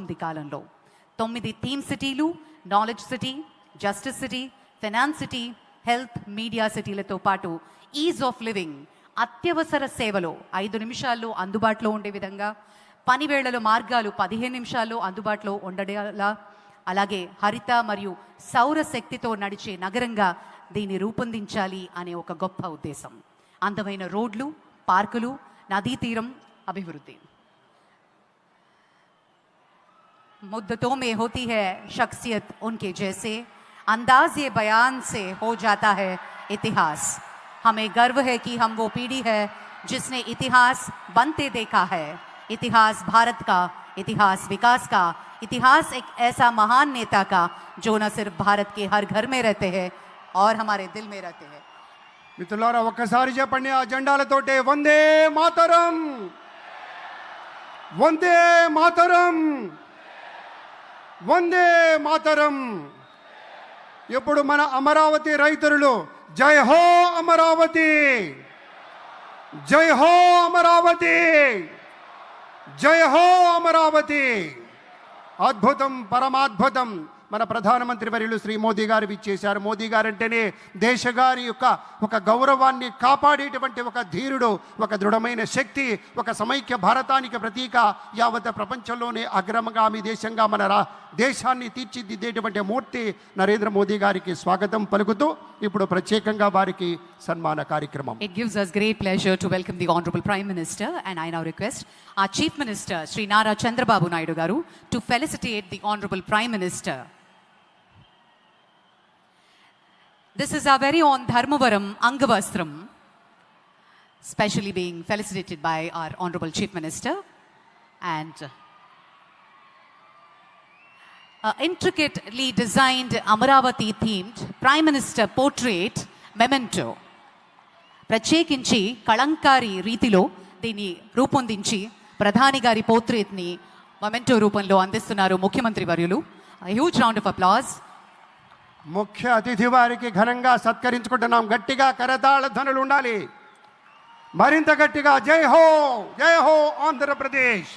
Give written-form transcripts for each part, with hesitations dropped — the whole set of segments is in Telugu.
అభివృద్ధి కాలంలో 9 థీమ్ సిటీలు, knowledge city, justice city, finance city, health, media సిటీలతో పాటు ఈజ్ ఆఫ్ లివింగ్, అత్యవసర సేవలో 5 నిమిషాల్లో అందుబాటులో ఉండే విధంగా, పని వేళల మార్గాలు 15 నిమిషాల్లో అందుబాటులో ఉండేలా, అలాగే హరిత మరియు సౌర శక్తితో నడిచే నగరంగా దీన్ని రూపొందించాలి అనే ఒక గొప్ప ఉద్దేశం. అందమైన రోడ్లు, పార్కులు, నదీ తీరం అభివృద్ధి. मुद्दतों में होती है शख्सियत उनके जैसे, अंदाज ये बयान से हो जाता है इतिहास. हमें गर्व है कि हम वो पीढ़ी है जिसने इतिहास बनते देखा है. इतिहास भारत का, इतिहास विकास का, इतिहास एक ऐसा महान नेता का जो न सिर्फ भारत के हर घर में रहते हैं और हमारे दिल में रहते हैं. మిత్రులారా ఒక్కసారి చెప్పండి ఆ జెండాలతోటే వందే మాతరం, వందే మాతరం, వందే మాతరం. ఇప్పుడు మన అమరావతి రైతులు జై హో అమరావతి, జై హో అమరావతి, జై హో అమరావతి. అద్భుతం, పరమాద్భుతం. మన ప్రధానమంత్రి వర్యులు శ్రీ మోదీ గారు ఇచ్చేశారు. మోదీ గారు అంటేనే దేశగారి యొక్క ఒక గౌరవాన్ని కాపాడేటువంటి ఒక ధీరుడు, ఒక దృఢమైన శక్తి, ఒక సమైక్య భారతానికి ప్రతీక, యావత్ ప్రపంచంలోనే అగ్రమగామి దేశంగా మన దేశాన్ని తీర్చిదిద్దేటువంటి మూర్తి నరేంద్ర మోదీ గారికి స్వాగతం పలుకుతూ ఇప్పుడు ప్రత్యేకంగా వారికి సన్మాన కార్యక్రమం. It gives us great pleasure to welcome the Honorable Prime Minister, and I now request our Chief Minister Sri Nara Chandrababu Naidu garu to felicitate the Honorable Prime Minister. This is our very own Dharmavaram Angavastram, specially being felicitated by our Honorable Chief Minister, and intricately designed Amaravati themed Prime Minister portrait memento. ప్రత్యేకించి కళంకారి రీతిలో దీన్ని రూపొందించి ప్రధాని గారి పోర్ట్రేట్ని మొమెంటో రూపంలో అందిస్తున్నారు ముఖ్యమంత్రి వర్యులు. Huge round of applause. ముఖ్య అతిథి వారికి ఘనంగా సత్కరించుకుంటున్నాం. గట్టిగా కరతాళ ధ్వనులు ఉండాలి, మరింత గట్టిగా. జై హో, జై హో ఆంధ్రప్రదేశ్.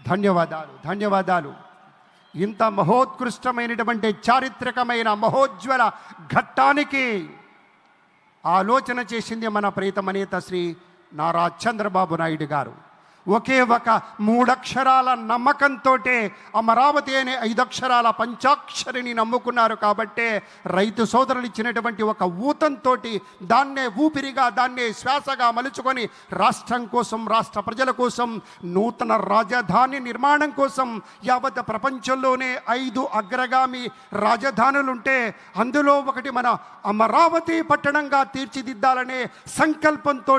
ధన్యవాదాలు, ధన్యవాదాలు. ఇంత మహోత్కృష్టమైనటువంటి చారిత్రకమైన మహోజ్వల ఘట్టానికి ఆలోచన చేసింది మన ప్రియతమ నేత శ్రీ నారా చంద్రబాబు నాయుడు గారు. ఒకే ఒక 3 అక్షరాల నమ్మకంతో అమరావతి అనే 5 అక్షరాల పంచాక్షరిని నమ్ముకున్నారు. కాబట్టే రైతు సోదరులు ఇచ్చినటువంటి ఒక ఊతంతో దాన్నే ఊపిరిగా, దాన్నే శ్వాసగా మలుచుకొని రాష్ట్రం కోసం, రాష్ట్ర ప్రజల కోసం, నూతన రాజధాని నిర్మాణం కోసం యావత్ ప్రపంచంలోనే 5 అగ్రగామి రాజధానులుంటే అందులో ఒకటి మన అమరావతి పట్టణంగా తీర్చిదిద్దాలనే సంకల్పంతో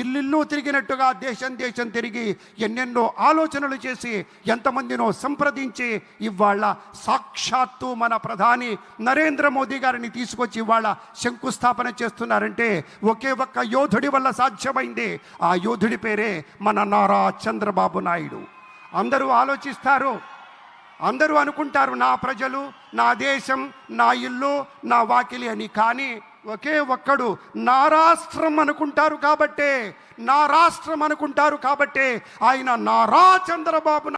ఇల్లు తిరిగినట్టుగా దేశం దేశం తిరిగి ఎన్నెన్నో ఆలోచనలు చేసి ఎంతమందినో సంప్రదించి ఇవాళ సాక్షాత్తు మన ప్రధాని నరేంద్ర మోదీ గారిని తీసుకొచ్చి ఇవాళ శంకుస్థాపన చేస్తున్నారంటే ఒకే ఒక్క యోధుడి వల్ల సాధ్యమైంది. ఆ యోధుడి పేరే మన నారా చంద్రబాబు నాయుడు. అందరూ ఆలోచిస్తారు, అందరూ అనుకుంటారు నా ప్రజలు, నా దేశం, నా ఇల్లు, నా వాకిలి అని. కానీ ఒకే ఒక్కడు నా రాష్ట్రం అనుకుంటారు. కాబట్టే నా రాష్ట్రం అనుకుంటారు. కాబట్టే ఆయన నారా చంద్రబాబు